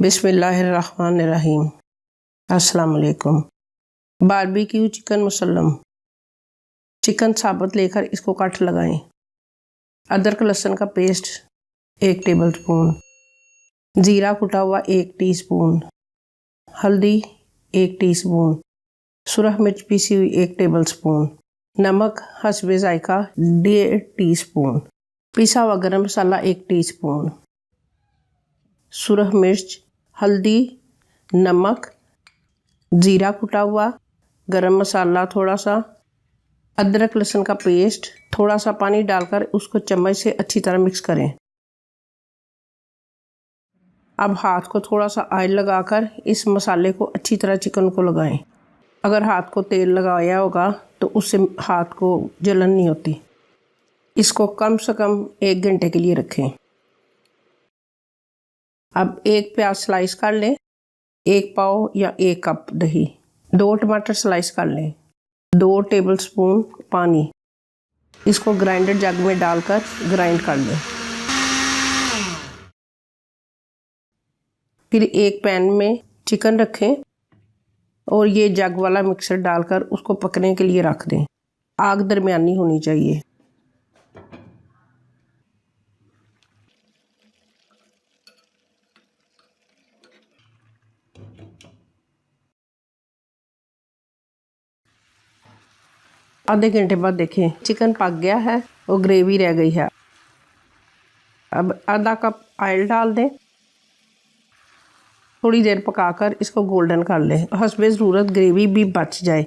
बिस्मिल्लाहिर्रहमानिर्रहीम। अस्सलाम वालेकुम। Barbecue chicken musallam. चिकन साबुत लेकर इसको कट लगाएं। अदरक लहसुन का पेस्ट 1 टेबलस्पून, ज़ीरा कुटा हुआ 1 टीस्पून, हल्दी 1 टीस्पून, सुरख मिर्च पीसी हुई 1 टेबलस्पून, नमक हस्बे जायका 1.5 टीस्पून, पिसा हुआ गरम मसाला 1 टीस्पून, सुरख मिर्च, हल्दी, नमक, ज़ीरा कुटा हुआ, गरम मसाला थोड़ा सा, अदरक लहसुन का पेस्ट, थोड़ा सा पानी डालकर उसको चम्मच से अच्छी तरह मिक्स करें। अब हाथ को थोड़ा सा ऑयल लगाकर इस मसाले को अच्छी तरह चिकन को लगाएं। अगर हाथ को तेल लगाया होगा तो उससे हाथ को जलन नहीं होती। इसको कम से कम 1 घंटे के लिए रखें। अब 1 प्याज स्लाइस कर लें, 1 पाव या 1 कप दही, 2 टमाटर स्लाइस कर लें, 2 टेबलस्पून पानी, इसको ग्राइंडर जग में डालकर ग्राइंड कर लें। फिर एक पैन में चिकन रखें और ये जग वाला मिक्सर डालकर उसको पकने के लिए रख दें। आग दरमियानी होनी चाहिए। आधे घंटे बाद देखें चिकन पक गया है और ग्रेवी रह गई है। अब आधा कप ऑयल डाल दें, थोड़ी देर पकाकर इसको गोल्डन कर लें। हस्बे ज़रूरत ग्रेवी भी बच जाए।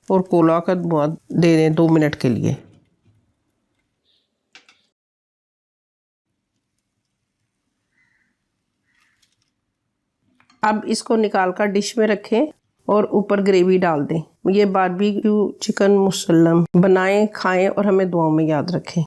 और कोला का धुआं दे दें 2 मिनट के लिए। अब इसको निकालकर डिश में रखें और ऊपर ग्रेवी डाल दें। ये बारबेक्यू चिकन मुसल्लम बनाएं, खाएं और हमें दुआओं में याद रखें।